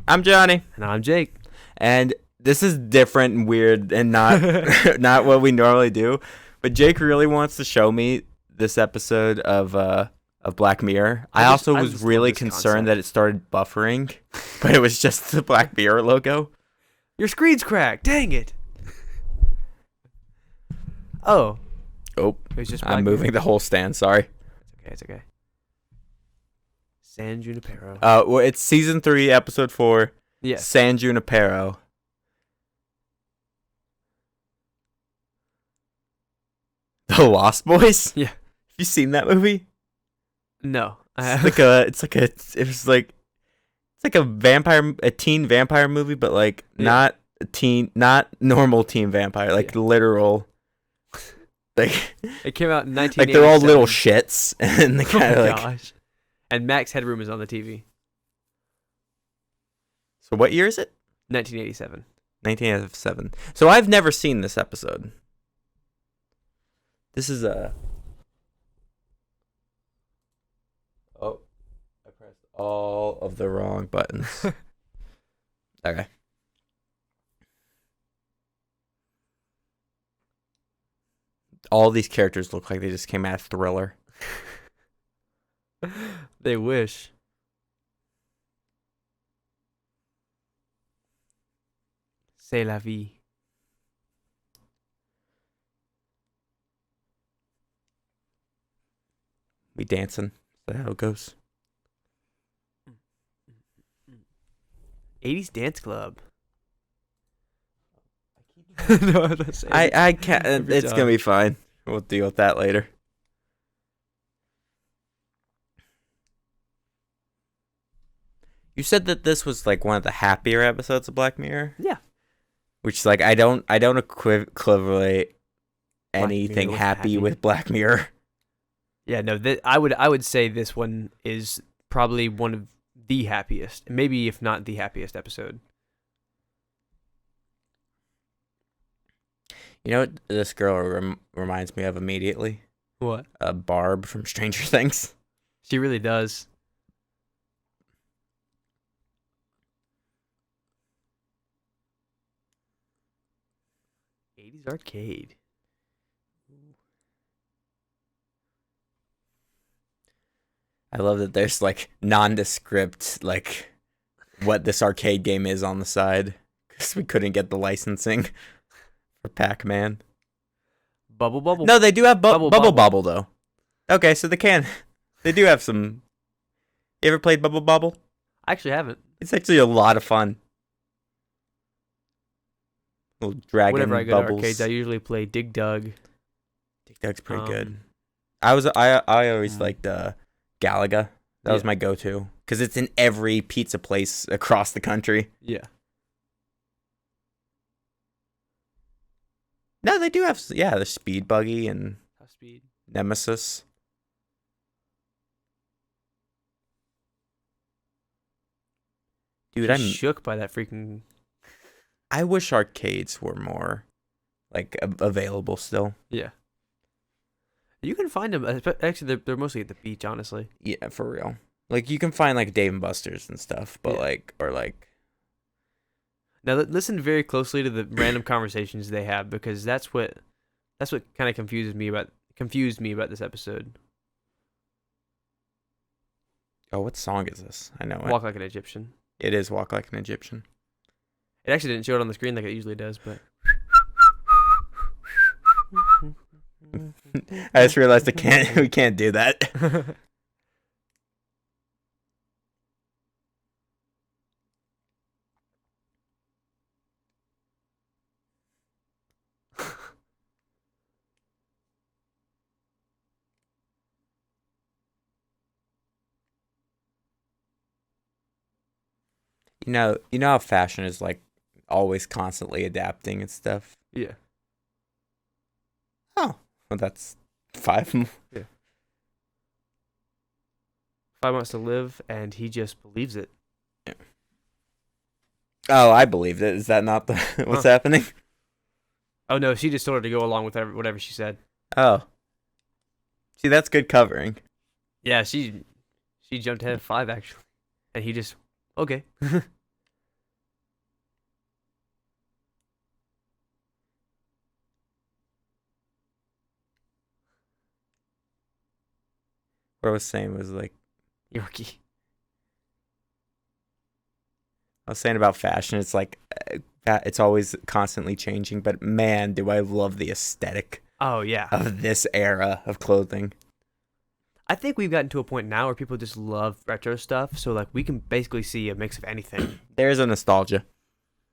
I'm Johnny, And I'm Jake. and this is different and weird and not not what we normally do. But Jake really wants to show me this episode of Black Mirror. I I also just was love really this concerned concept. that it started buffering, but it was just the Black Mirror logo. Your screen's cracked. Dang it. Oh. Oh, It was just I'm Black moving Mirror. the whole stand. Sorry. It's okay. San Junipero. Well, it's season 3, episode 4. Yes. San Junipero. The Lost Boys. Yeah. Have you seen that movie? No. It's like a teen vampire movie, but like not normal teen vampire, like literal. Like It came out in 1987. like they're all little shits, and they Oh kind my of like. gosh. And Max Headroom is on the TV. So what year is it? 1987. 1987. So I've never seen this episode. This is a. Oh, I pressed all of the wrong buttons. Okay. All these characters look like they just came out of Thriller. They wish. C'est la vie. We dancing. Is that how it goes? 80s Dance Club. No, I'm not saying it. I can't. Every It's time. gonna be fine. We'll deal with that later. You said that this was like one of the happier episodes of Black Mirror, Yeah. which is like I don't equivalent Black anything Mirror with happy happy. with Black Mirror. Yeah, no, I would say this one is probably one of the happiest, maybe if not the happiest episode. You know what this girl reminds me of immediately? What? Barb from Stranger Things. She really does. '80s arcade. I love that there's like nondescript like what this arcade game is on the side because we couldn't get the licensing for Pac-Man. Bubble bubble. No, they do have Bubble Bubble Bobble. Bobble though. Okay, so they do have some. You ever played Bubble Bobble? I actually haven't. It's actually a lot of fun. Little dragon Whenever I go bubbles. to arcades, I usually play Dig Dug. Dig Dug's pretty good. Um, I always liked Galaga. That was Yeah. my go-to because it's in every pizza place across the country. Yeah. No, they do have the Speed Buggy and Top speed. Nemesis. Dude, I'm shook by that freaking. I wish arcades were more like available still. Yeah. You can find them. Actually, they're mostly at the beach, honestly. Yeah, for real. Like you can find like Dave and Buster's and stuff, but Yeah. Now listen very closely to the random conversations they have because that's what kind of confused me about this episode. Oh, what song is this? I know Walk like an Egyptian. it is Walk Like an Egyptian. It actually didn't show it on the screen like it usually does, but I just realized we can't do that. You know how fashion is like always constantly adapting and stuff. yeah. Oh, well, that's 5. 5 months to live, and he just believes it. Oh, I believed it. Is that not what's happening? Oh no, she just told her to go along with whatever she said. Oh, see, that's good covering. Yeah, she jumped ahead of 5 actually, and he just okay. what I was saying was like Yorkie. I was saying about fashion. It's like it's always constantly changing, but man, do I love the aesthetic Oh yeah. of this era of clothing. I think we've gotten to a point now where people just love retro stuff, so like we can basically see a mix of anything. There's a nostalgia.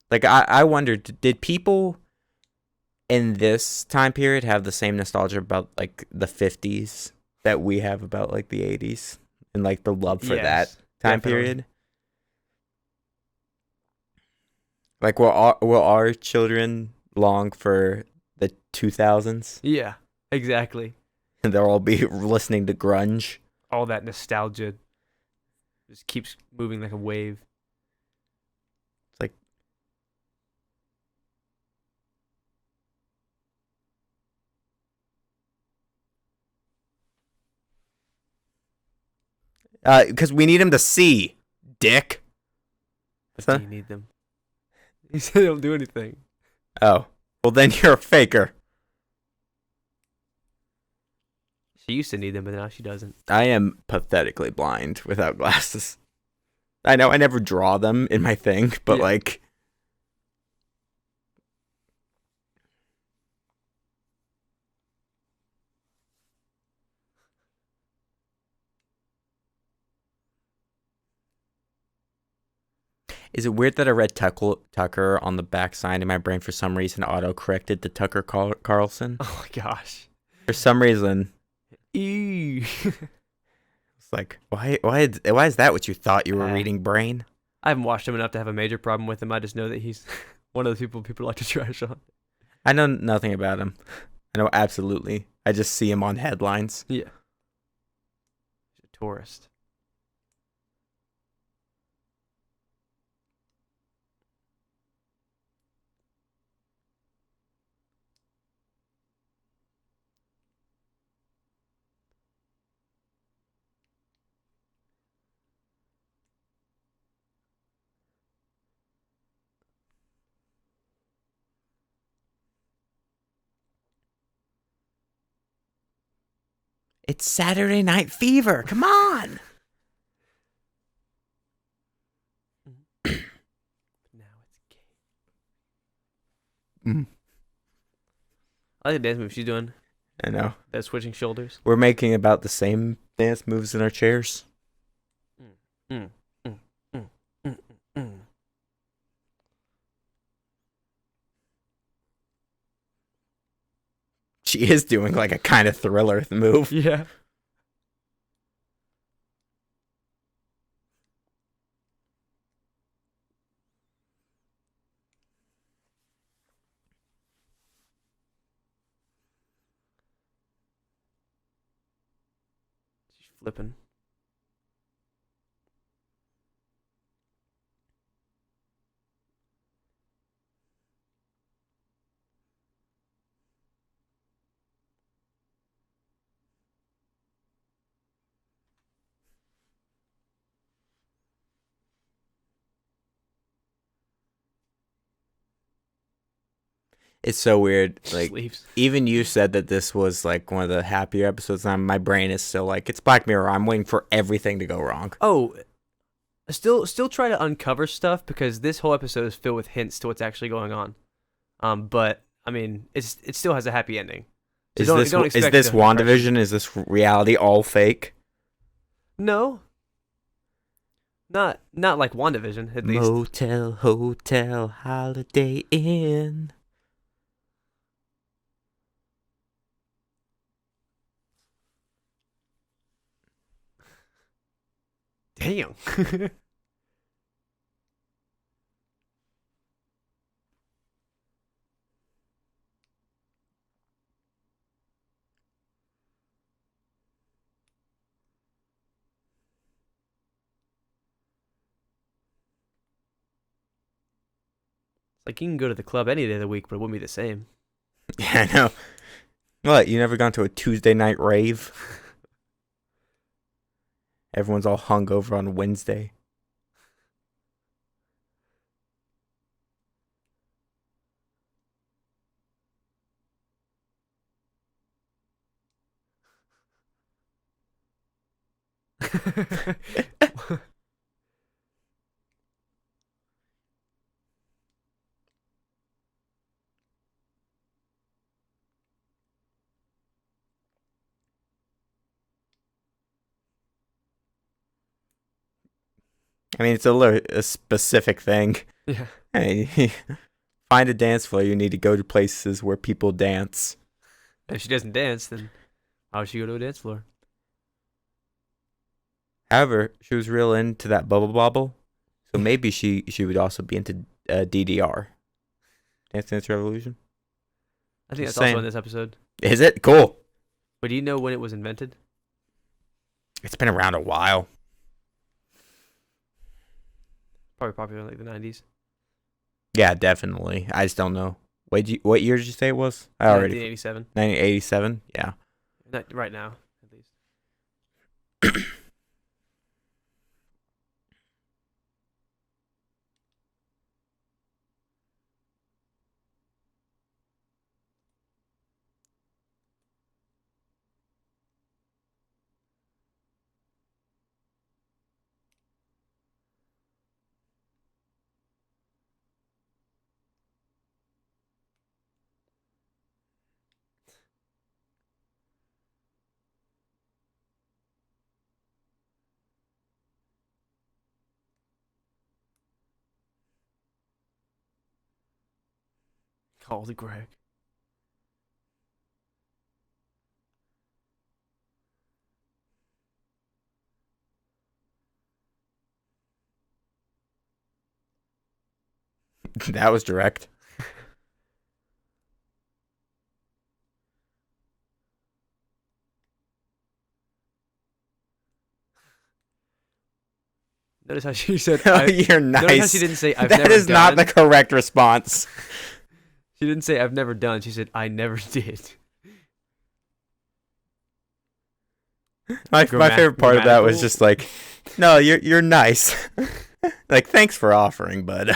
Like I wondered, did people in this time period have the same nostalgia about like the 50s that we have about like the 80s and like the love for that Yes, time definitely. period? Like will our children long for the 2000s Yeah, exactly. and they'll all be listening to grunge? All that nostalgia just keeps moving like a wave. It's like because we need him to see, dick. But Huh? do you need them? He said they don't do anything. Oh, well then you're a faker. She used to need them, but now she doesn't. I am pathetically blind without glasses. I know I never draw them in my thing, but Yeah. like is it weird that I read Tucker on the back side in my brain for some reason auto corrected to Tucker Carlson? Oh my gosh. For some reason, Ew. it's like why is that what you thought you were reading, brain? I haven't watched him enough to have a major problem with him. I just know that he's one of the people like to trash on. I know nothing about him. I know absolutely. I just see him on headlines. Yeah. He's a tourist. It's Saturday Night Fever. Come on. Now it's gay. Mm, I like the dance move she's doing. I know. That switching shoulders. We're making about the same dance moves in our chairs. Mm, mm, mm, mm, mm. She is doing like a kind of thriller move. Yeah. She's flipping. It's so weird. She Like sleeps. even you said that this was like one of the happier episodes. And my brain is still like it's Black Mirror. I'm waiting for everything to go wrong. Oh, still try to uncover stuff because this whole episode is filled with hints to what's actually going on. But I mean, it still has a happy ending. So Is don't this expect is this the depression. WandaVision? Is this reality all fake? No. Not like WandaVision, at least. Motel, hotel, Holiday Inn. Damn. Like you can go to the club any day of the week, but it wouldn't be the same. Yeah, I know. What? You never gone to a Tuesday night rave? Everyone's all hungover on Wednesday. I mean, it's a specific thing. Yeah. Hey, find a dance floor. You need to go to places where people dance. If she doesn't dance, then how would she go to a dance floor? However, she was real into that bubble bobble, so maybe she would also be into DDR, Dance Dance Revolution. I think Just that's also in saying. this episode. Is it cool? But do you know when it was invented? It's been around a while. Probably popular in like the 90s. Yeah, definitely. I just don't know. What year did you say it was? I already 1987. 1987. Yeah. Not right now, at least. Call the Greg. That was direct. Notice how she said, Oh, I. you're Notice how she nice. didn't say, I've That never is not the done. correct response. She didn't say, I've never done. She said, I never did. My favorite part of that was Grammatical. just like, no, you're nice. Like, thanks for offering, bud.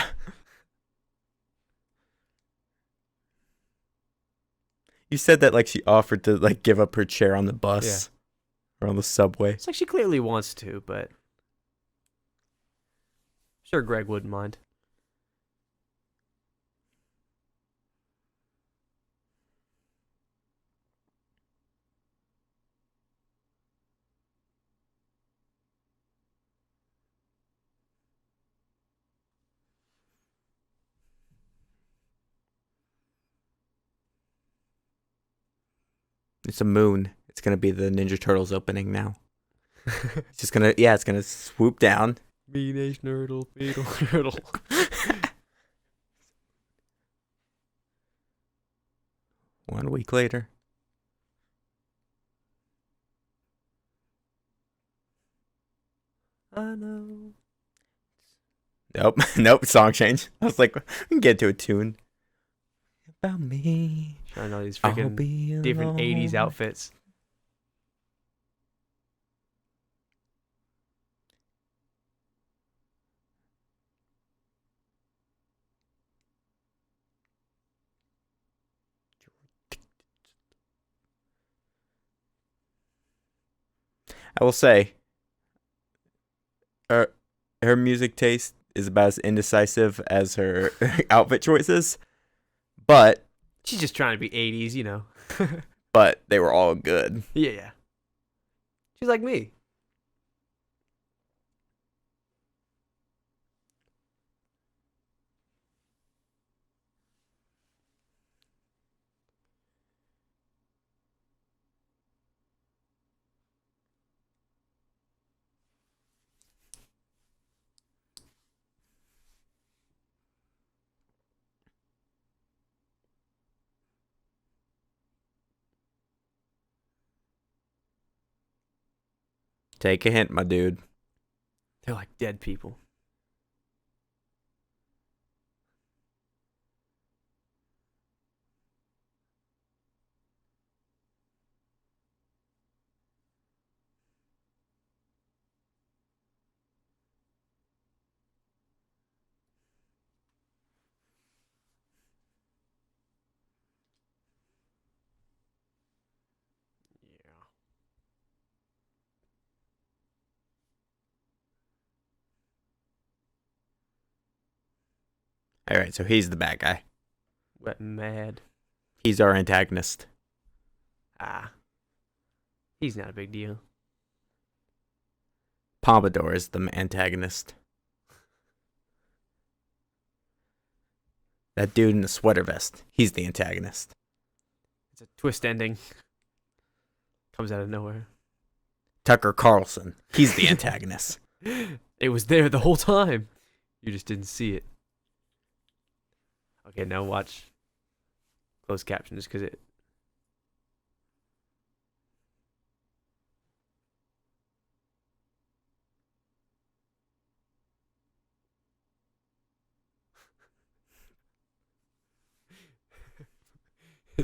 You said that like she offered to like give up her chair on the bus or on the subway. It's like she clearly wants to, but sure Greg wouldn't mind. It's a moon. It's gonna be the Ninja Turtles opening now. It's just gonna it's gonna swoop down. Teenage Nerdle, Beetle Nerdle. 1 week later. I know. Nope. Nope. Song change. I was like, we can get to a tune. About me. Trying all these I'll freaking be different 80s alone. outfits. I will say, her her music taste is about as indecisive as her outfit choices, but She's just trying to be 80s, you know. they were all good. Yeah. She's like me. Take a hint, my dude. They're like dead people. Yeah. All right, so he's the bad guy. Wet mad. He's our antagonist. Ah. He's not a big deal. Pompadour is the antagonist. That dude in the sweater vest, he's the antagonist. It's a twist ending. Comes out of nowhere. Tucker Carlson, he's the antagonist. It was there the whole time. You just didn't see it. Okay, now watch closed captions because it.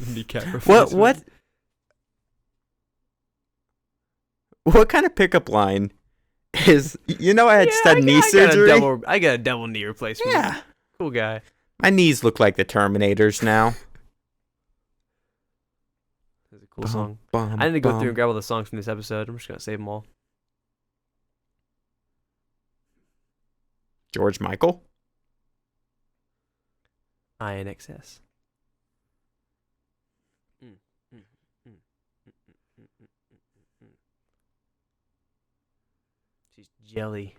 Kneecap reference. What kind of pickup line is, I had stud knee surgery? I got a double knee replacement. Yeah. Cool guy. My knees look like the Terminators now. That's a cool song. I need to go through and grab all the songs from this episode. I'm just going to save them all. George Michael? INXS. She's jelly.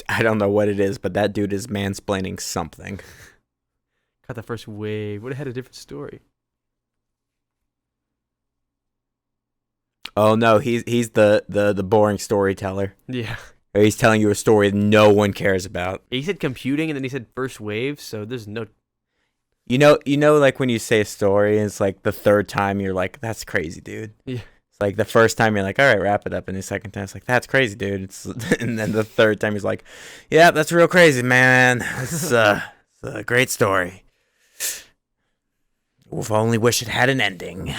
I don't know what it is, but that dude is mansplaining something. Caught the first wave. Would have had a different story. Oh no, he's the boring storyteller. Yeah. He's telling you a story that no one cares about. He said computing and then he said first wave, so there's no. You know, like when you say a story, and it's like the third time you're like, "That's crazy, dude." Yeah. It's like the first time you're like, "All right, wrap it up," and the second time it's like, "That's crazy, dude." And then the third time he's like, "Yeah, that's real crazy, man. It's a great story. If only wish it had an ending."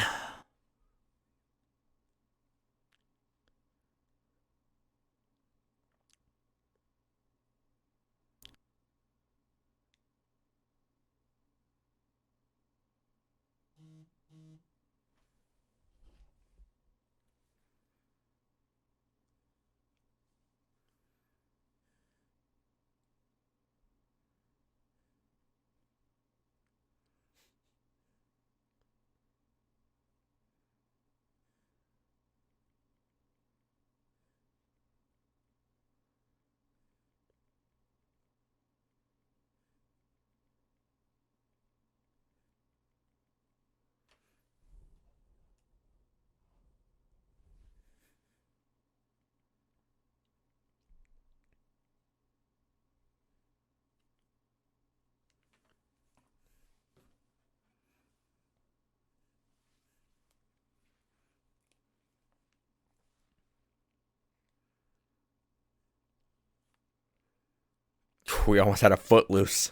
We almost had a Footloose.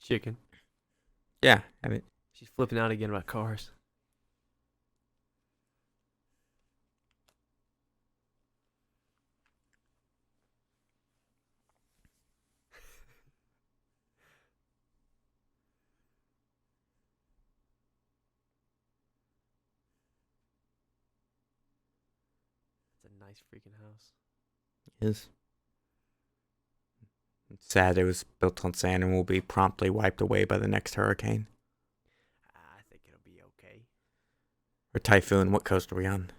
Chicken. Yeah, I mean, She's flipping out again about cars. It's a nice freaking house. is. It's sad it was built on sand and will be promptly wiped away by the next hurricane. I think it'll be okay. Or typhoon. What coast are we on?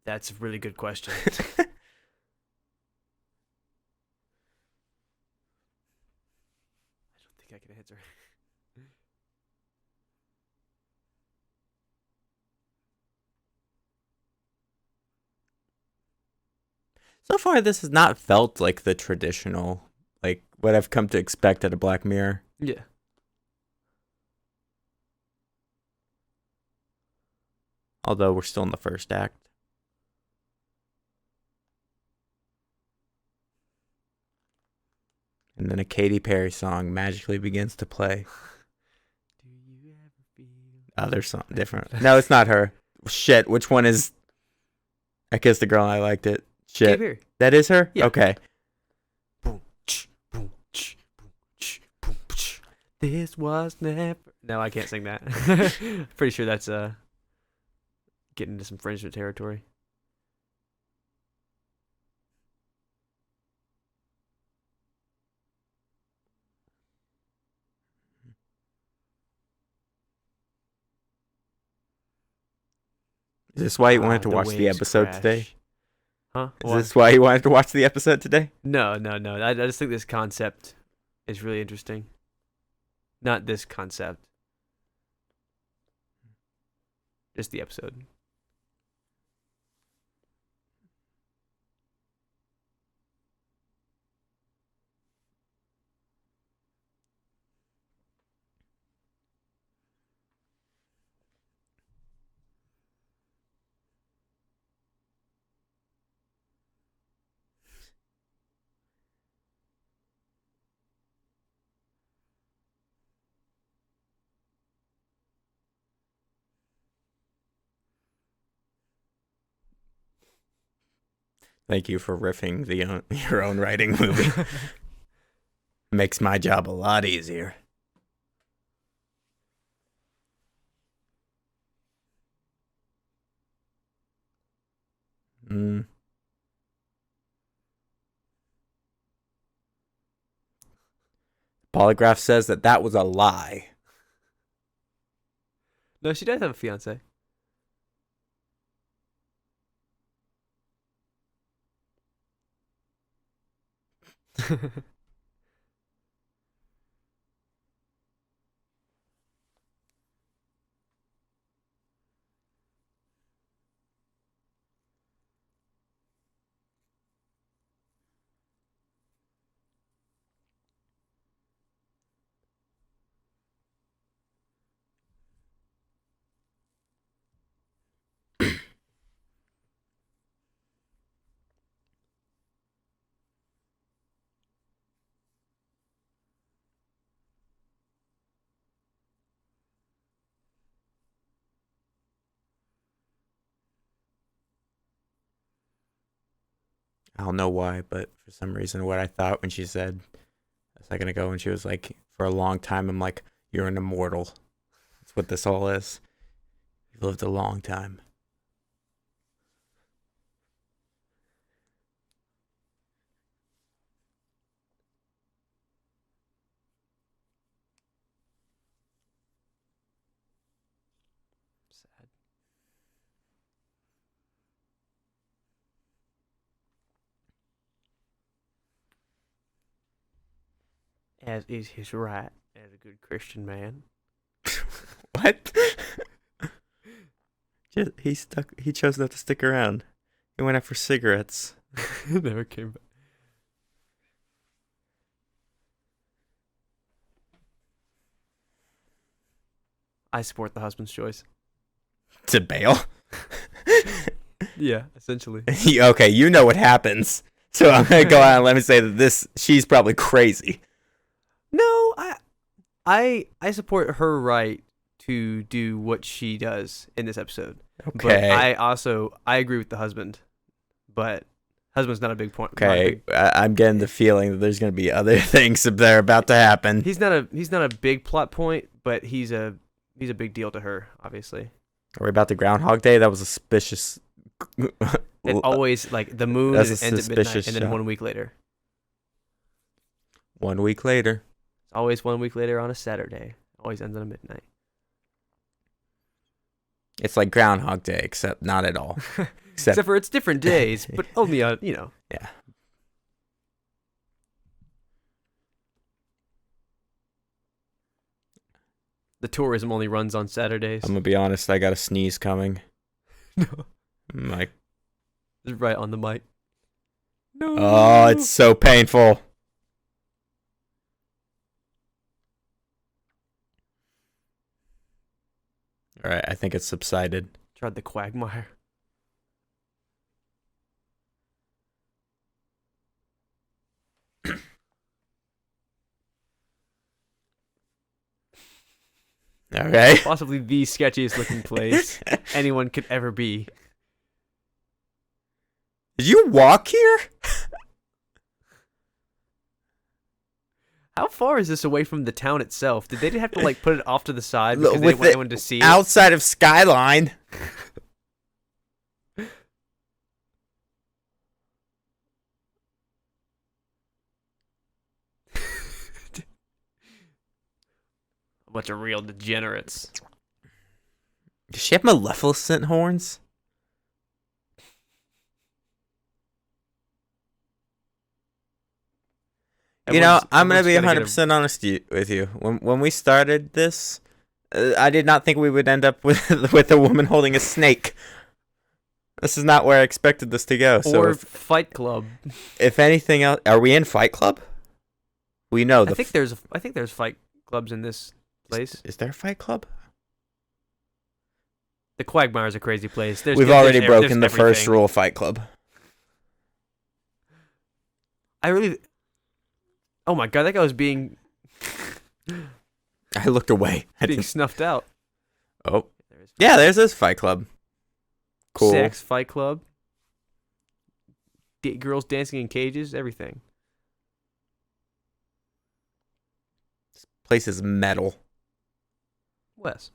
That's a really good question. I don't think I can answer. So far, this has not felt like the traditional, like what I've come to expect at a Black Mirror. Yeah. Although we're still in the first act. And then a Katy Perry song magically begins to play. Do you ever feel? Other song, different. No, it's not her. Shit, which one is? I kissed the girl and I liked it. Shit, Katy Perry. that is her. Yeah. Okay. This was never. No, I can't sing that. Pretty sure that's getting into some infringement territory. Is this why you wanted to The watch the waves episode today? crash. Huh? Is What? this why you wanted to watch the episode today? No. I just think this concept is really interesting. Not this concept. Just the episode. Thank you for riffing your own writing movie. Makes my job a lot easier. Polygraph says that was a lie. No, she does have a fiance. I don't know why, but for some reason, what I thought when she said a second ago, when she was like, for a long time, I'm like, you're an immortal. That's what this all is. You've lived a long time. Sad. As is his right as a good Christian man. What? He chose not to stick around. He went out for cigarettes. Never came back. I support the husband's choice. To bail? Yeah, essentially. Okay, you know what happens. So I'm going to go out and let me say that she's probably crazy. No, I support her right to do what she does in this episode. Okay. But I agree with the husband. But husband's not a big point. Okay, I'm getting the feeling that there's going to be other things that are about to happen. He's not a big plot point, but he's a big deal to her, obviously. Are we about the Groundhog Day? That was a suspicious. It always, like, the moon That's a ends at midnight, suspicious and then shot. 1 week later. 1 week later. It's always 1 week later on a Saturday. Always ends at midnight. It's like Groundhog Day, except not at all. Except for it's different days, but only on, Yeah. The tourism only runs on Saturdays. I'm going to be honest, I got a sneeze coming. No. I'm like, It's right on the mic. No. oh, it's so painful. All right, I think it's subsided. Tried the quagmire. Okay. Possibly the sketchiest looking place anyone could ever be. Did you walk here? How far is this away from the town itself? Did they have to like put it off to the side because they With didn't want the anyone to see it? outside of Skyline. A bunch of real degenerates. Does she have Maleficent horns? You know, I'm gonna be 100% honest with you. When we started this, I did not think we would end up with a woman holding a snake. This is not where I expected this to go. Or Fight Club. If anything else, are we in Fight Club? We know. I think there's Fight Clubs in this place. Is there a Fight Club? The Quagmire is a crazy place. We've already broken the first rule of Fight Club. Oh my god, that guy was being I looked away. being snuffed out. Oh. Yeah, there's this Fight Club. Cool. Sex Fight Club. Girls dancing in cages, everything. This place is metal. Wes.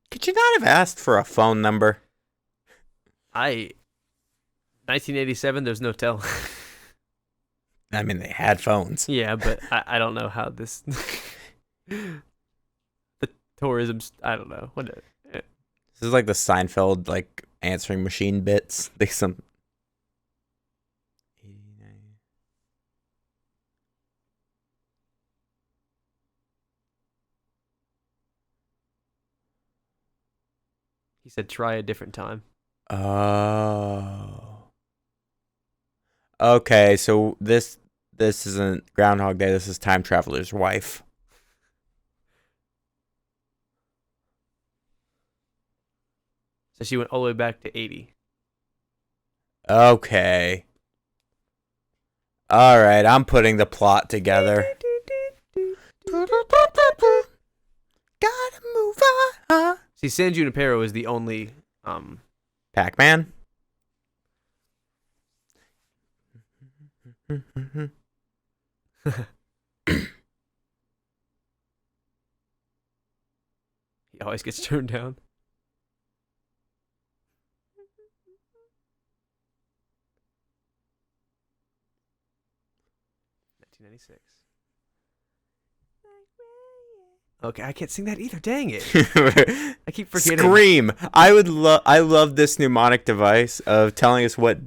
Could you not have asked for a phone number? 1987, there's no tell. I mean, they had phones. Yeah, but I don't know how this... the tourism... I don't know. This is like the Seinfeld, like, answering machine bits. They some... He said try a different time. Oh. Okay, so this isn't Groundhog Day. This is Time Traveler's Wife. So she went all the way back to 80. Okay. All right, I'm putting the plot together. Gotta move on. See, San Junipero is the only Pac-Man. he always gets turned down. '96. Okay, I can't sing that either. Dang it! I keep forgetting. Scream! I love this mnemonic device of telling us what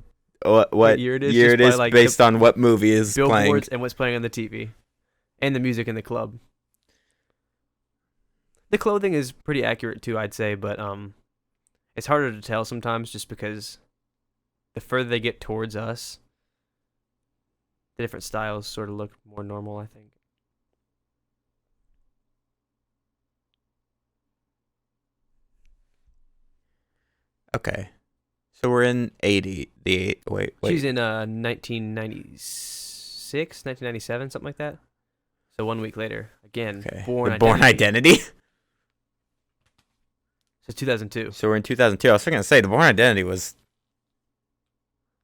year it is like based on what movie is billboards playing and what's playing on the TV, and the music in the club. The clothing is pretty accurate too, I'd say, but it's harder to tell sometimes just because the further they get towards us, the different styles sort of look more normal, I think. Okay. So we're in 80. Wait. She's in 1996, 1997, something like that. So 1 week later, again, Okay. Born Born Identity? So 2002. So we're in 2002. I was going to say, the Born Identity was...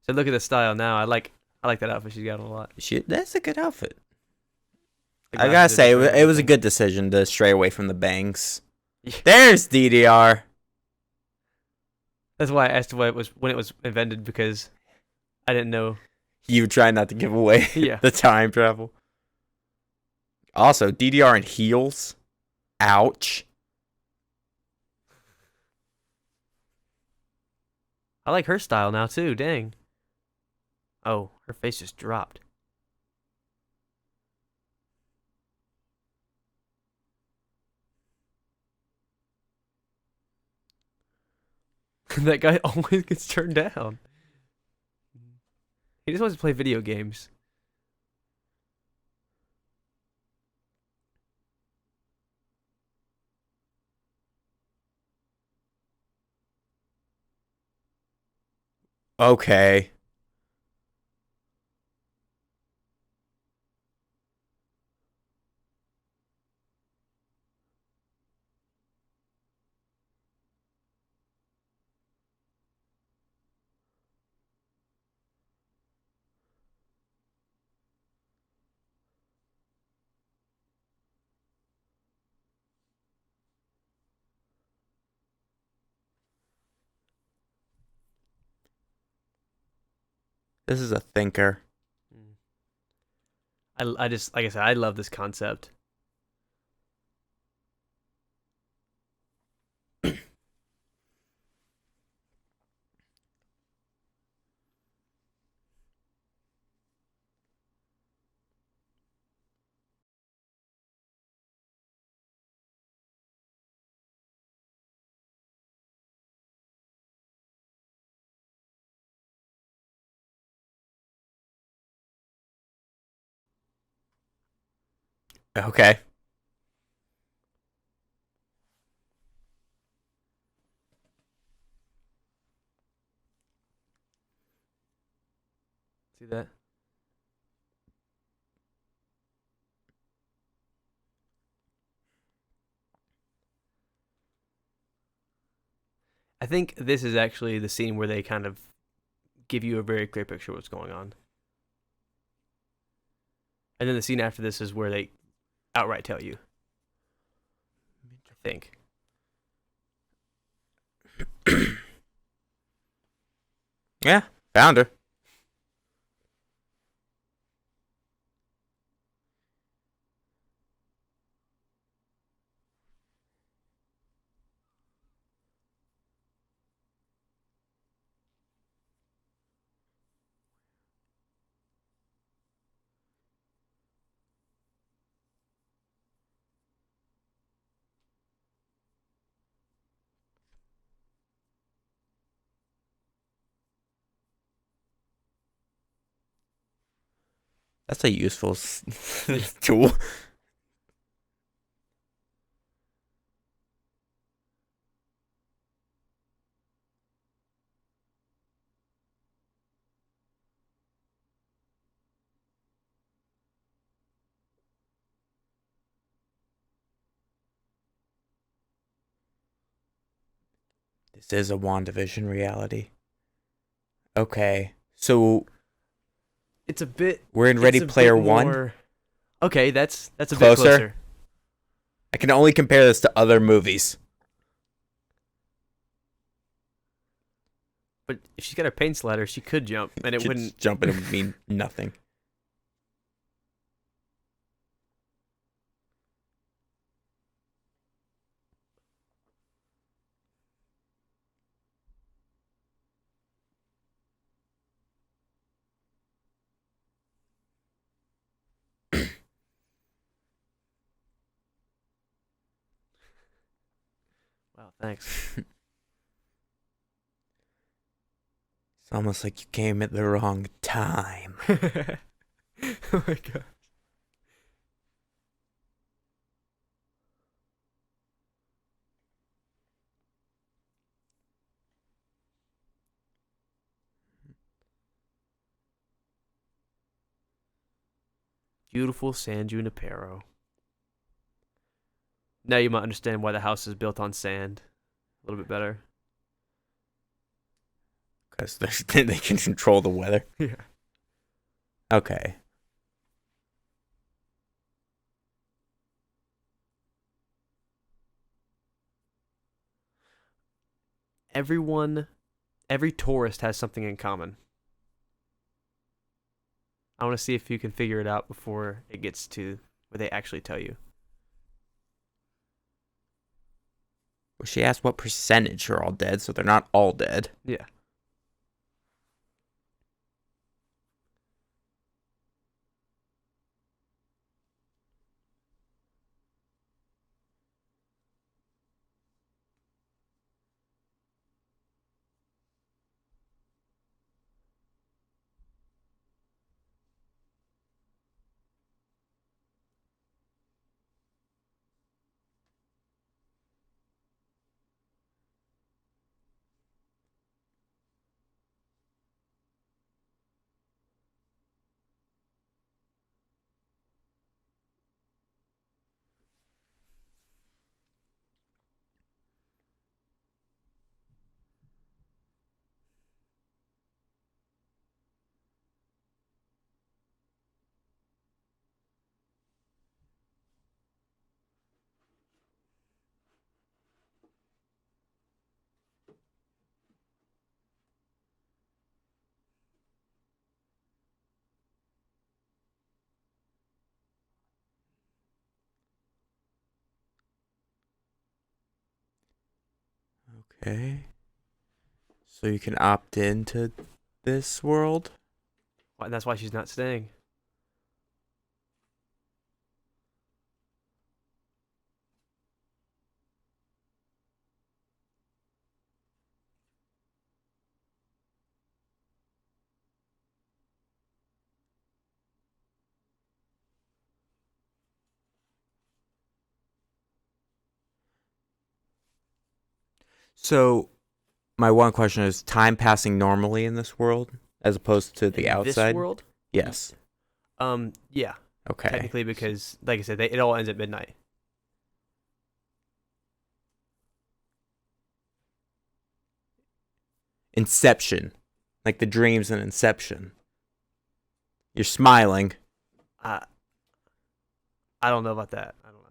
So look at the style now. I like that outfit she's got on a lot. That's a good outfit. I gotta say, it was a good decision to stray away from the bangs. Yeah. There's DDR. That's why I asked when it was invented, because I didn't know. You try not to give away Yeah. the time travel. Also, DDR in heels. Ouch. I like her style now too. Dang. Oh, her face just dropped. That guy always gets turned down. He just wants to play video games. Okay. This is a thinker. Mm. I just like I said, I love this concept. Okay. See that? I think this is actually the scene where they kind of give you a very clear picture of what's going on. And then the scene after this is where they outright tell you. I think. Yeah, found her. That's a useful tool. This is a WandaVision reality. Okay, so It's a bit. we're in It's Ready a Player bit One. more. Okay, that's a bit Closer? closer. I can only compare this to other movies. But if she's got her paint slider, she could jump, and it Just wouldn't. jumping would mean nothing. Wow, thanks. It's almost like you came at the wrong time. Oh my god. Beautiful San Junipero. Now you might understand why the house is built on sand a little bit better. Because they can control the weather. Yeah. Okay. Every tourist has something in common. I want to see if you can figure it out before it gets to where they actually tell you. Well, she asked what percentage are all dead, so they're not all dead. Yeah. Okay. So you can opt into this world? And that's why she's not staying. So my one question is time passing normally in this world as opposed to the In this outside? world? Yes. Yeah. Okay. Technically, because like I said, it all ends at midnight. Inception. Like the dreams in Inception. You're smiling. I I don't know about that. I don't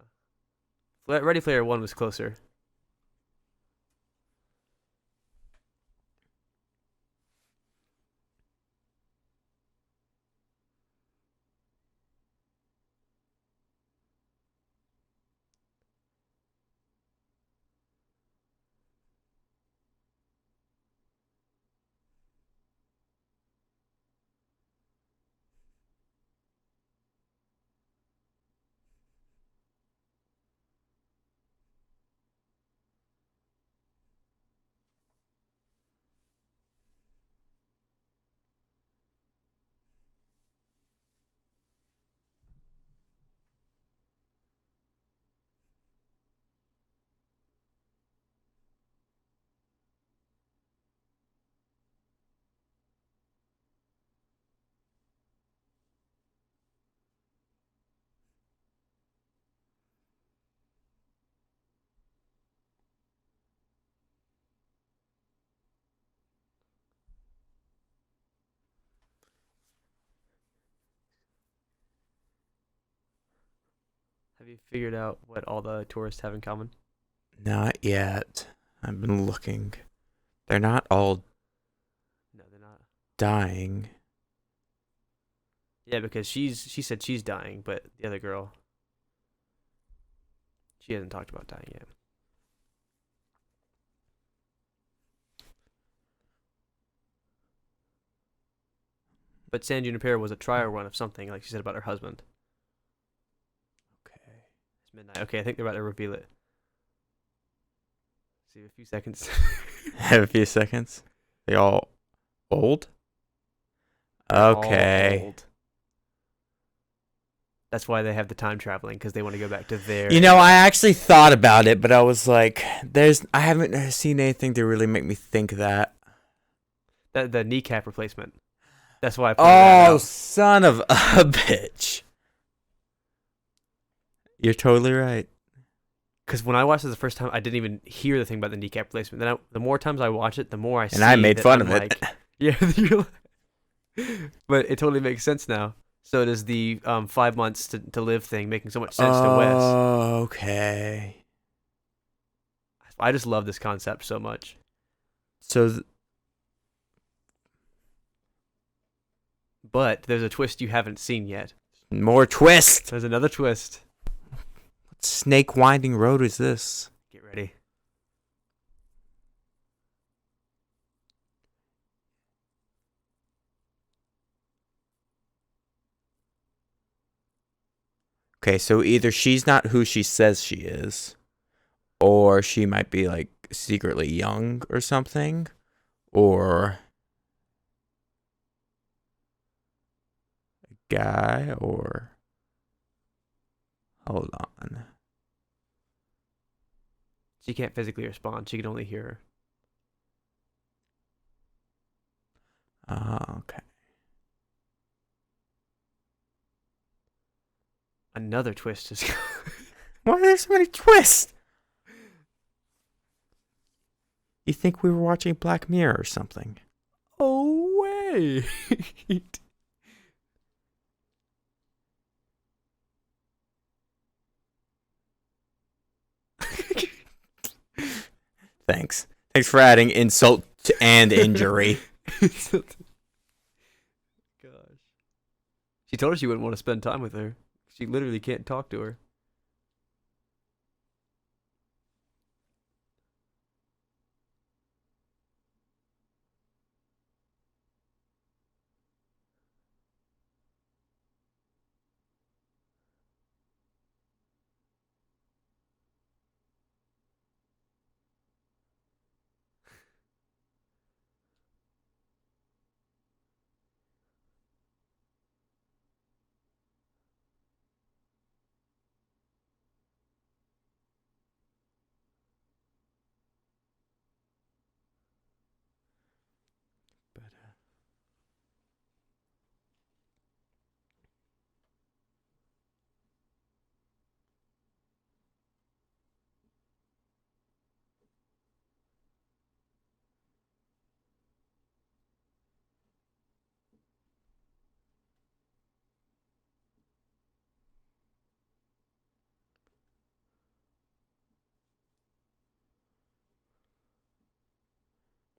know. Ready Player One was closer. Have you figured out what all the tourists have in common? Not yet. I've been looking. They're not all No, they're not. dying. Yeah, because she said she's dying, but the other girl, she hasn't talked about dying yet. But San Junipero was a trial run of something, like she said about her husband. Okay. It's midnight. Okay, I think they're about to reveal it. See, a few seconds. Have a few seconds. They all old? They're all Okay. old. That's why they have the time traveling, because they want to go back to their. You know, I actually thought about it, but I was like, I haven't seen anything to really make me think that. The kneecap replacement. That's why I pointed that Oh, out. son of a bitch. You're totally right. Because when I watched it the first time, I didn't even hear the thing about the kneecap replacement. Then the more times I watch it, the more I see. And I made that fun I'm of it. like, yeah, but it totally makes sense now. So does the 5 months to live thing making so much sense to Wes. Oh, okay. I just love this concept so much. So, But there's a twist you haven't seen yet. more twist. There's another twist. What snake winding road is this? Get ready. Okay, so either she's not who she says she is, or she might be like secretly young or something, or a guy, or hold on. She can't physically respond. She can only hear her. Okay. Another twist is. Why are there so many twists? You think we were watching Black Mirror or something? Oh wait. Thanks. Thanks for adding insult and injury. Gosh. She told her she wouldn't want to spend time with her. She literally can't talk to her.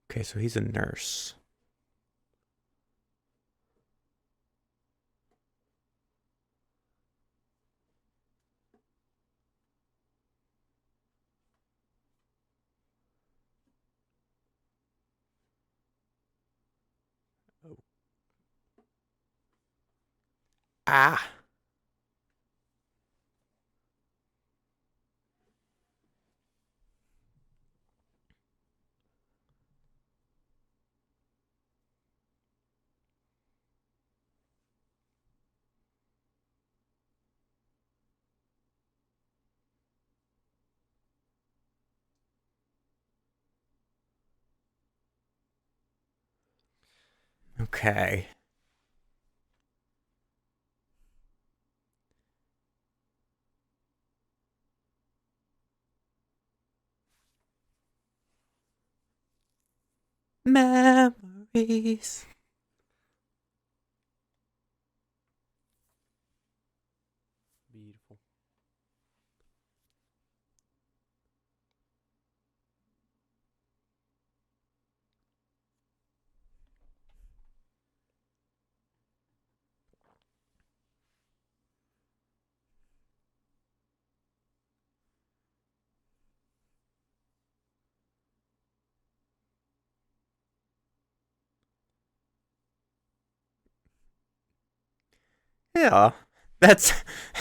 Okay, so he's a nurse. Ah. Okay. Memories. Beautiful. Yeah. That's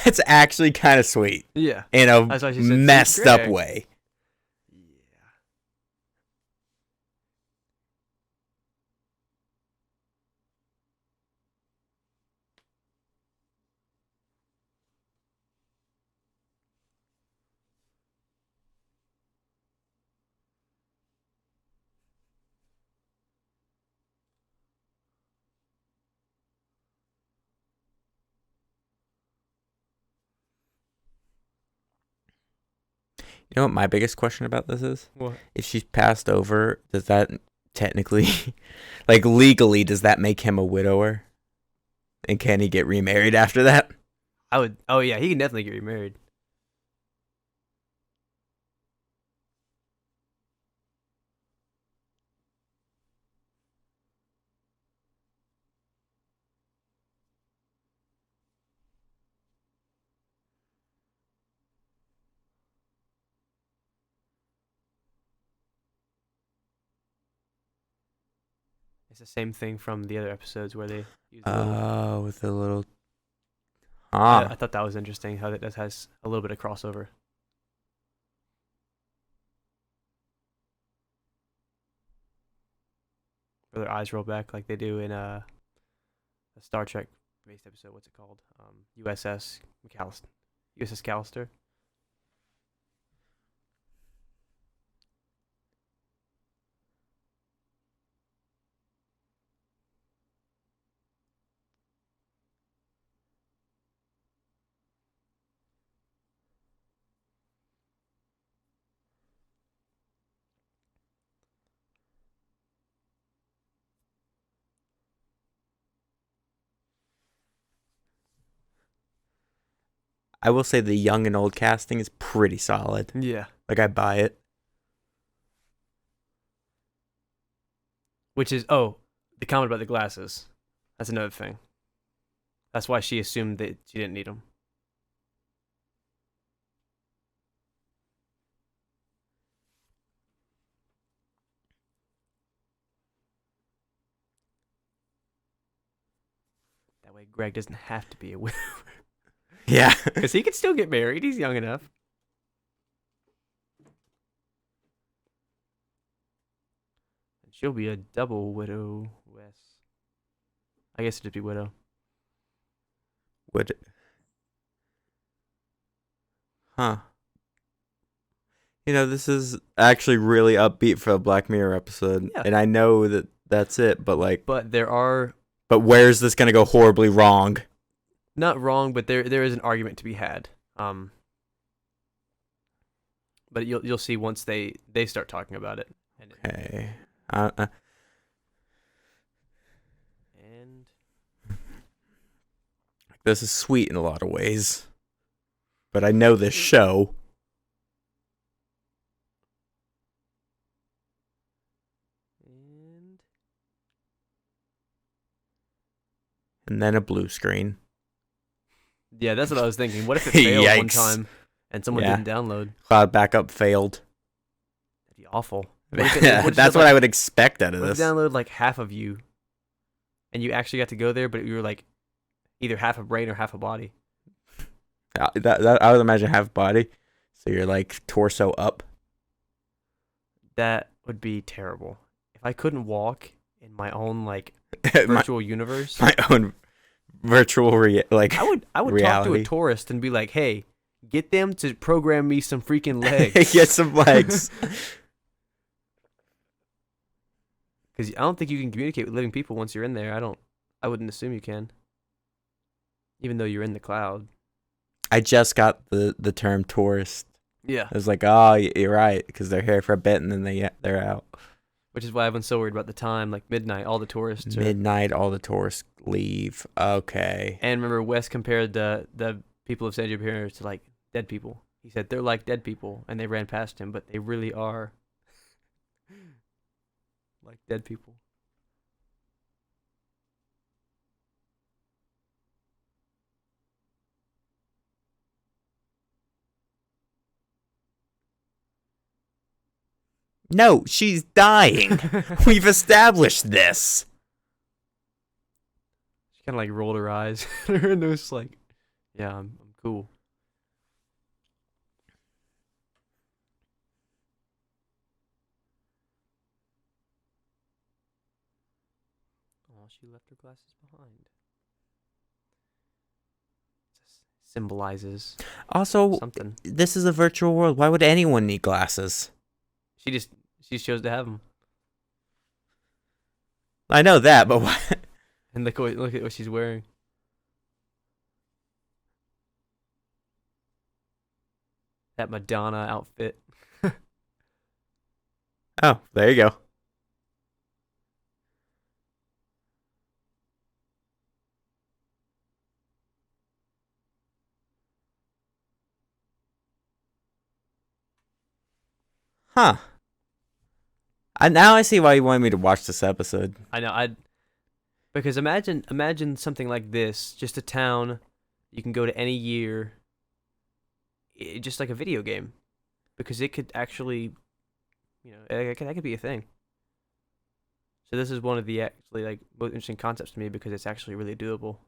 that's actually kind of sweet Yeah. in a That's why she said, "See, messed up Greg." way. Yeah. You know what my biggest question about this is? What? If she's passed over, does that technically, like legally, does that make him a widower? And can he get remarried after that? I would. Oh yeah, he can definitely get remarried. It's the same thing from the other episodes where they use a little. Oh, with a little. I Ah. thought that was interesting how that has a little bit of crossover. Where their eyes roll back like they do in a Star Trek based episode. What's it called? USS McAllister. USS Callister. I will say the young and old casting is pretty solid. Yeah. Like, I buy it. Which is the comment about the glasses. That's another thing. That's why she assumed that she didn't need them. That way, Greg doesn't have to be a widow Yeah. because he could still get married. He's young enough. And she'll be a double widow. Wes. I guess it'd be widow. Would. Huh. You know, this is actually really upbeat for a Black Mirror episode. Yeah. And I know that that's it, but like. But there are But where's this going to go horribly wrong? not wrong, but there is an argument to be had. But you'll see once they start talking about it. Okay. And This is sweet in a lot of ways. But I know this show. and then a blue screen. Yeah, that's what I was thinking. What if it failed one Yikes. time and someone Yeah. didn't download? Cloud backup failed. That'd be awful. What if it That's what I would expect out of What if this. it downloaded like half of you, and you actually got to go there, but you were like either half a brain or half a body? I would imagine half body, so you're like torso up. That would be terrible. If I couldn't walk in my own like my, virtual universe, my own virtual I would talk to reality. a tourist and be like, "Hey, get them to program me some freaking legs." Get some legs. Because I don't think you can communicate with living people once you're in there. I wouldn't assume you can. Even though you're in the cloud. I just got the term tourist. Yeah. I was like, oh, you're right, because they're here for a bit and then they're out. Which is why everyone's so worried about the time, like midnight. All the tourists are. Midnight, all the tourists leave. Okay. And remember, Wes compared the people of San Junipero to like dead people. He said they're like dead people, and they ran past him, but they really are like dead people. No, she's dying. We've established this. She kind of like rolled her eyes, and it was like, "Yeah, I'm cool." Oh, she left her glasses behind. Just symbolizes Also, something. this is a virtual world. Why would anyone need glasses? She chose to have them. I know that, but why? And look at what she's wearing. That Madonna outfit. Oh, there you go. Huh. Now I see why you wanted me to watch this episode. I know. Because imagine something like this, just a town you can go to any year, just like a video game, because it could actually, that could be a thing. So this is one of the actually like most interesting concepts to me because it's actually really doable.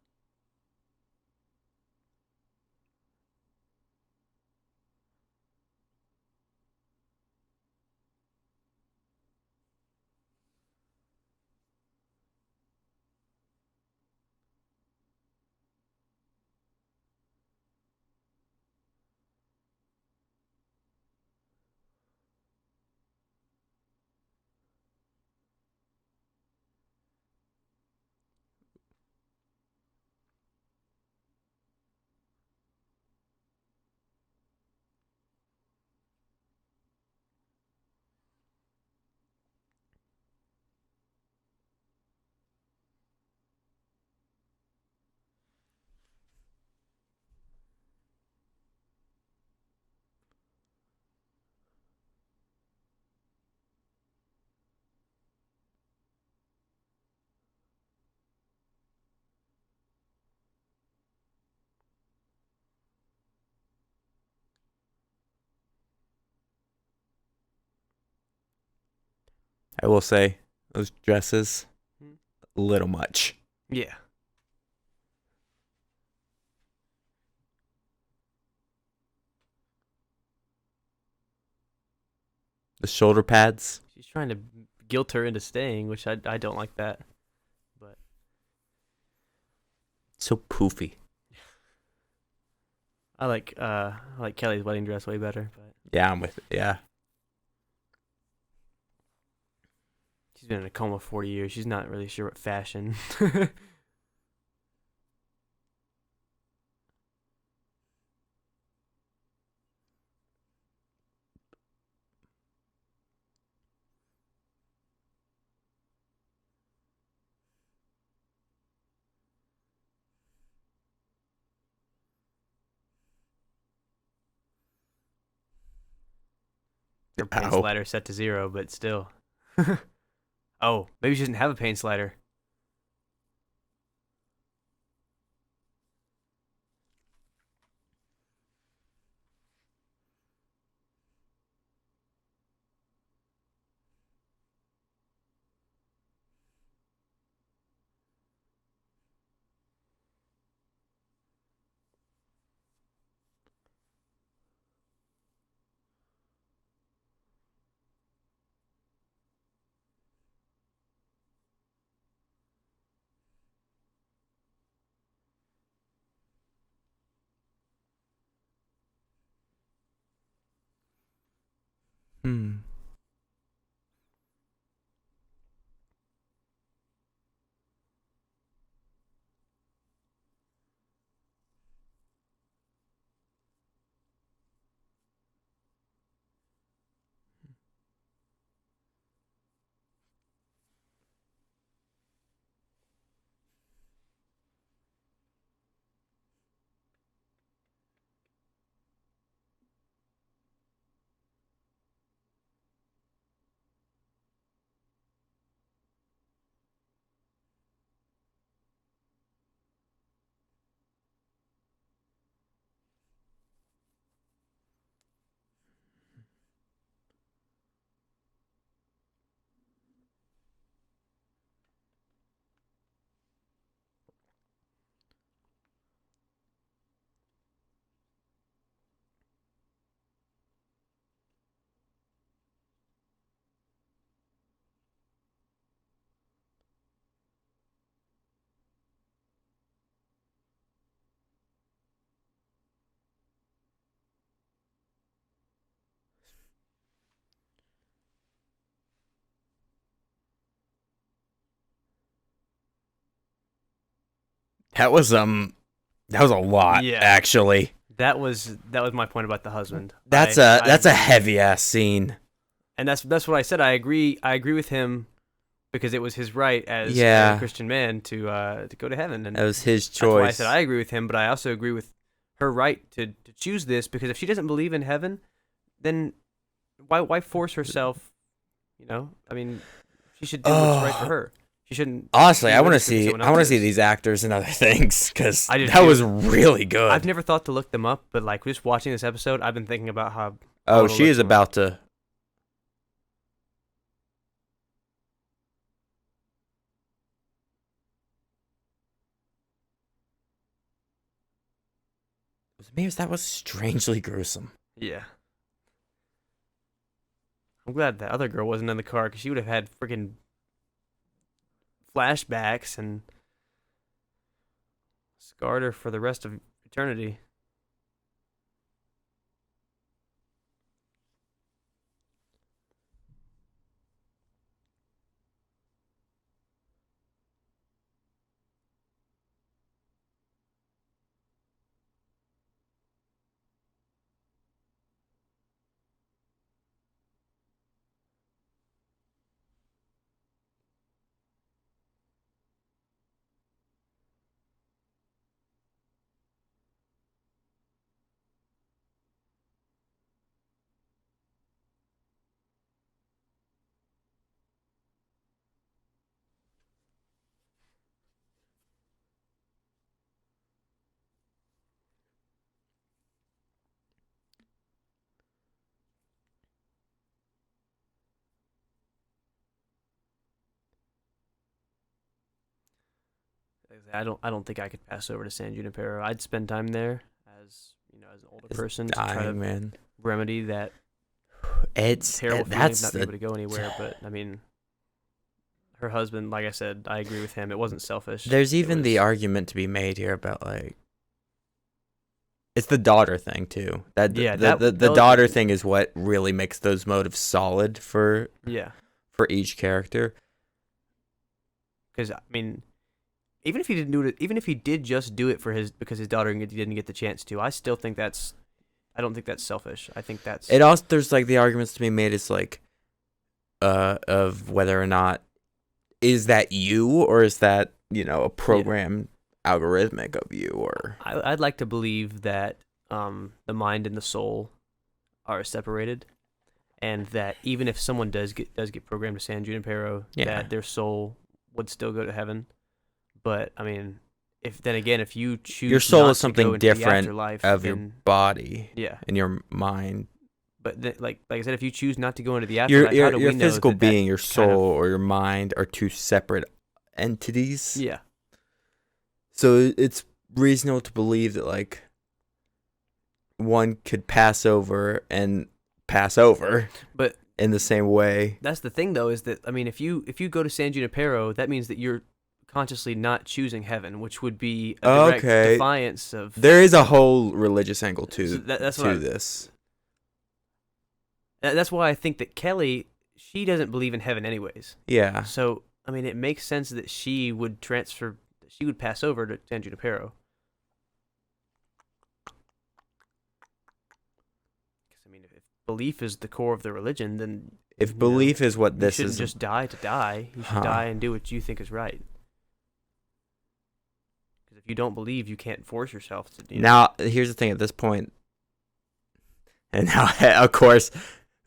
I will say, those dresses, a little much. Yeah. The shoulder pads. She's trying to guilt her into staying, which I don't like that. But So poofy. I like Kelly's wedding dress way better, but Yeah, I'm with it. Yeah. she's been in a coma 40 years. She's not really sure what fashion. Her pain Ow. slider set to 0, but still. Oh, maybe she doesn't have a pain slider. That was a lot, Yeah. actually. That was my point about the husband. That's I a agree. heavy ass scene. And that's what I said. I agree with him because it was his right as Yeah. a Christian man to go to heaven, and That was his that's why I choice. said I agree with him. But I also agree with her right to choose this, because if she doesn't believe in heaven, then why force herself? You know, I mean, she should do what's right for her. She shouldn't. Honestly, be I want to religious because see someone else is. these actors and other things because I did that too. was really good. I've never thought to look them up, but like just watching this episode, I've been thinking about how. Oh, she is about to. Maybe that was strangely gruesome. Yeah. I'm glad that other girl wasn't in the car, because she would have had freaking flashbacks and scarred her for the rest of eternity. I don't think I could pass over to San Junipero. I'd spend time there as as an older person to try to man. remedy that It's terrible feeling of that's not the, being able to go anywhere. But I mean, her husband, like I said, I agree with him. It wasn't selfish. there's It even the was- argument to be made here about like it's the daughter thing too. That Yeah, the that was- daughter thing is what really makes those motives solid for Yeah, each character. because I mean, even if he didn't do it, even if he did just do it for because his daughter didn't get the chance to, I still think that's. I don't think that's selfish. I think that's. It also there's like the arguments to be made is like of whether or not is that you or is that a program algorithmic of you or I'd like to believe that the mind and the soul are separated, and that even if someone does get programmed to San Junipero, that their soul would still go to heaven. But I mean, if you choose your soul not is to something go into the different afterlife, of your then- body yeah. and your mind. But like I said, if you choose not to go into the afterlife, Your how do we your know physical that being, your soul kind of- or your mind are two separate entities. Yeah. So it's reasonable to believe that like one could pass over, But in the same way. that's the thing, though, is that I mean, if you go to San Junipero, that means that you're consciously not choosing heaven, which would be a direct defiance of. There is a whole religious angle to So that's what this. That's why I think that Kelly, she doesn't believe in heaven anyways. Yeah. So I mean, it makes sense that she would pass over to San Junipero. Because I mean, if belief is the core of the religion, then If belief is what this you shouldn't is, just die to die. You should die and do what you think is right. Because if you don't believe, you can't force yourself to. Now, here's the thing. At this point, and now, of course,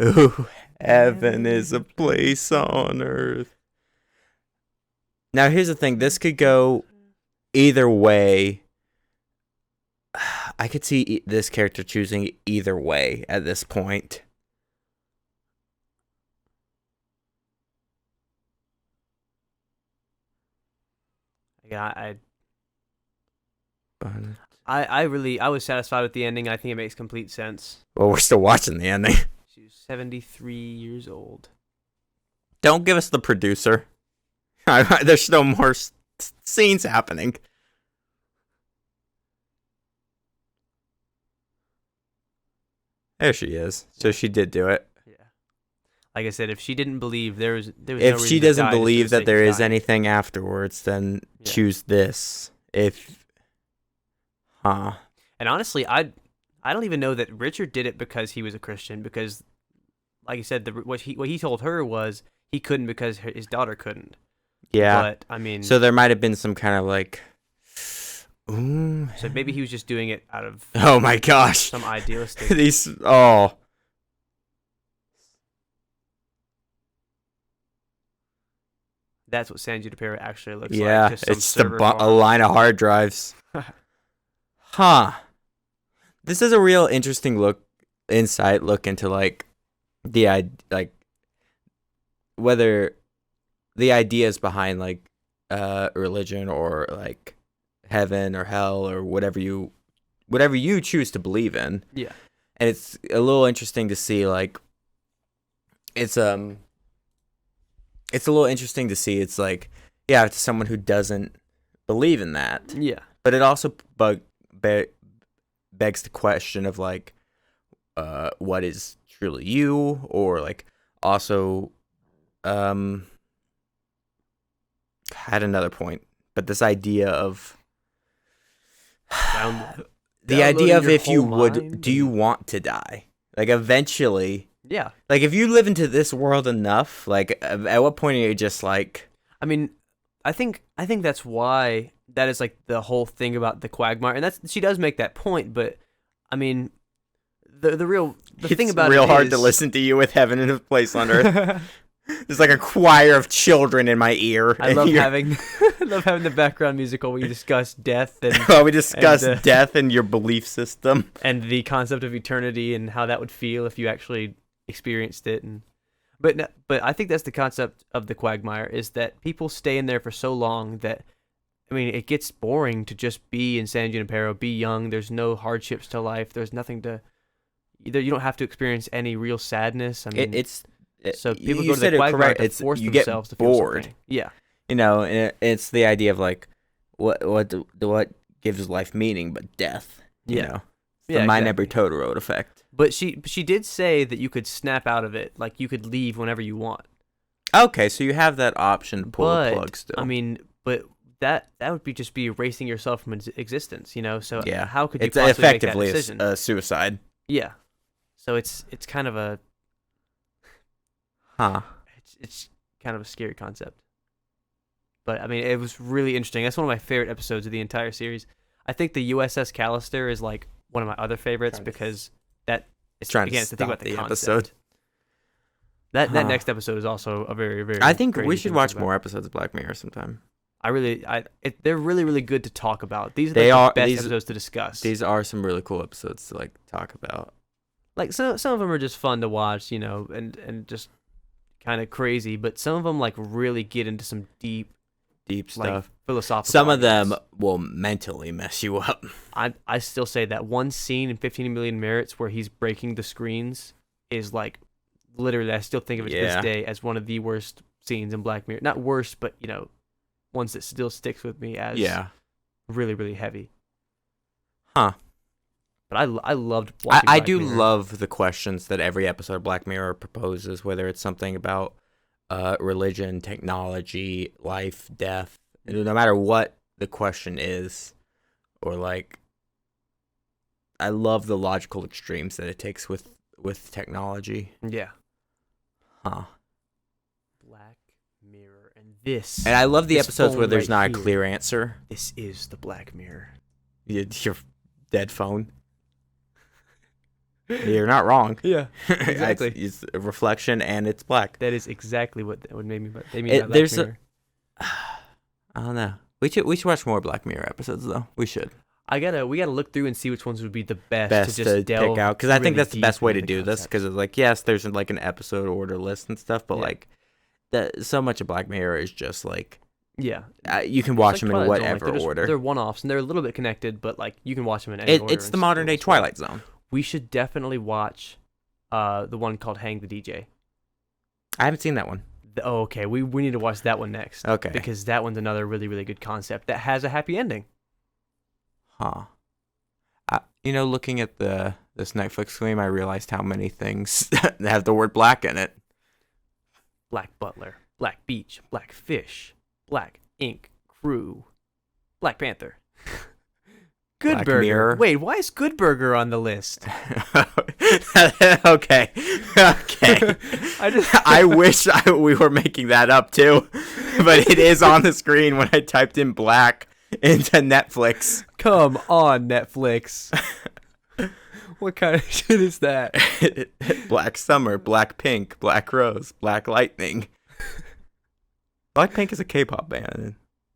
ooh, heaven is a place on earth. Now, here's the thing. This could go either way. I could see this character choosing either way at this point. Yeah, I was satisfied with the ending. I think it makes complete sense. Well, we're still watching the ending. She was 73 years old. Don't give us the producer. There's still more scenes happening. There she is. So she did do it. Yeah. Like I said, if she didn't believe, there was no If she reason to doesn't die just for believe the that sake there of is dying. anything afterwards, then Yeah. choose this. If Huh. And honestly, I don't even know that Richard did it because he was a Christian. Because, like you said, what he told her was he couldn't because his daughter couldn't. Yeah. But I mean, So there might have been some kind of like. Ooh. so maybe he was just doing it out of Oh my gosh. some idealistic. These. Oh. That's what San Junipero actually looks Yeah. like. Just some It's server a farm. line of hard drives. Huh. This is a real interesting look into like like whether the ideas behind like religion or like heaven or hell or whatever you choose to believe in. Yeah. And it's a little interesting to see like it's a little interesting to see it's like to someone who doesn't believe in that. Yeah. But it also begs the question of like what is truly you, or like also had another point, but this idea of the idea of if you would, do you want to die? Like eventually, yeah. Like if you live into this world enough, like at what point are you just like? I mean, I think that's why that is like the whole thing about the quagmire, and she does make that point. But I mean, the thing about it's real it hard is, to listen to you with heaven in a place on earth. There's like a choir of children in my ear. I love having the background music while we discuss death and while we discuss death and your belief system and the concept of eternity and how that would feel if you actually experienced it. But I think that's the concept of the quagmire, is that people stay in there for so long that, I mean, it gets boring to just be in San Junipero, be young. There's no hardships to life. There's nothing to either. You don't have to experience any real sadness. I mean, so people go to the quagmire to force themselves to feel something. Yeah. You know, and it's the idea of like, what gives life meaning but death? You know, it's the Mind Never Totoro effect. But she did say that you could snap out of it, like you could leave whenever you want. Okay, so you have that option to pull the plug still. I mean, but that would just be erasing yourself from existence, you know? So how could you it's possibly effectively make that decision? a suicide. Yeah. So it's kind of a it's kind of a scary concept. But I mean, it was really interesting. That's one of my favorite episodes of the entire series. I think the USS Callister is like one of my other favorites because that is trying again to think about the concept. Episode. That next episode is also a very, very. I think we should watch more episodes of Black Mirror sometime. They're really, really good to talk about. These are the best episodes to discuss. These are some really cool episodes to like talk about. Like some of them are just fun to watch, you know, and just kind of crazy. But some of them like really get into some deep stuff, like, philosophical. Some of them will mentally mess you up. I still say that one scene in 15 Million Merits where he's breaking the screens is like literally, I still think of it to this day as one of the worst scenes in Black Mirror. Not worst, but you know, ones that still sticks with me as really, really heavy. Huh. But I loved watching I Black do Mirror. love the questions that every episode of Black Mirror proposes, whether it's something about religion, technology, life, death, no matter what the question is, or like, I love the logical extremes that it takes with technology. Yeah. Huh. Black Mirror, and this. And I love the episodes where there's not here. a clear answer. This is the Black Mirror. Your dead phone. You're not wrong. Yeah, exactly. It's a reflection, and it's black. That is exactly what made me. They mean by Black There's Mirror. I don't know. We should watch more Black Mirror episodes though. We should. We gotta look through and see which ones would be the best to just delve pick out, because I think really that's the best way to deep do into the this. Because it's like, yes, there's like an episode order list and stuff, but like so much of Black Mirror is just like you can watch them in whatever order. They're one-offs and they're a little bit connected, but like you can watch them in any order. It's the modern day Twilight Zone. We should definitely watch the one called Hang the DJ. I haven't seen that one. Okay. We need to watch that one next. Okay. Because that one's another really, really good concept that has a happy ending. Huh. Looking at this Netflix stream, I realized how many things have the word black in it. Black Butler, Black Beach, Black Fish, Black Ink Crew, Black Panther. Good Black Burger. Mirror. Wait, why is Good Burger on the list? Okay. I wish we were making that up too, but it is on the screen when I typed in black into Netflix. Come on, Netflix. What kind of shit is that? Black Summer, Black Pink, Black Rose, Black Lightning. Blackpink is a K-pop band.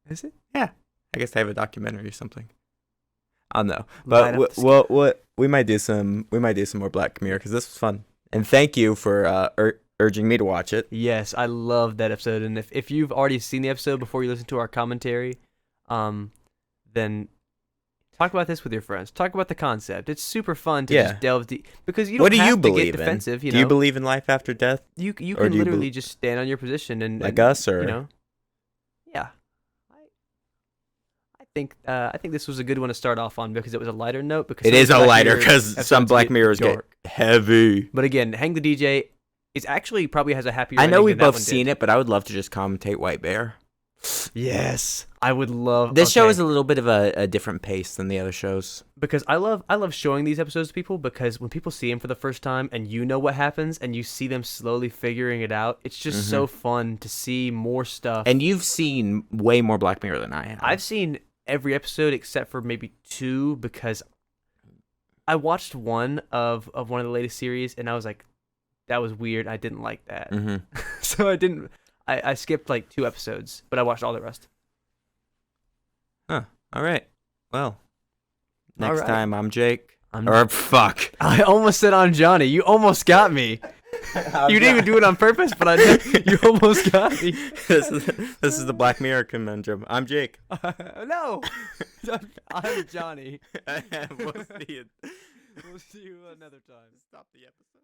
Is it? Yeah, I guess they have a documentary or something. I don't know, but we might do some more Black Mirror because this was fun. And thank you for urging me to watch it. Yes, I love that episode. And if you've already seen the episode before you listen to our commentary, then talk about this with your friends. Talk about the concept. It's super fun to just delve deep because you don't have to get defensive. You know? Do you believe in life after death? You can literally just stand on your position and us, or you know, yeah. I think this was a good one to start off on because it was a lighter note. Because it is a lighter because some Black Mirrors get heavy. But again, Hang the DJ is actually probably has a happier. I know we've both seen it, but I would love to just commentate White Bear. Yes, I would love. This show is a little bit of a different pace than the other shows because I love showing these episodes to people because when people see them for the first time and you know what happens and you see them slowly figuring it out, it's just so fun to see more stuff. And you've seen way more Black Mirror than I have. I've seen every episode except for maybe 2 because I watched one of one of the latest series and I was like, that was weird. I didn't like that, so I didn't. I skipped like 2 episodes, but I watched all the rest. Huh. All right. Well, next time I'm Jake. Fuck. I almost said I'm Johnny. You almost got me. You didn't even do it on purpose, but I did. You almost got me. This is the Black Mirror conundrum. I'm Jake. No. I'm Johnny. We'll see you. We'll see you another time. Stop the episode.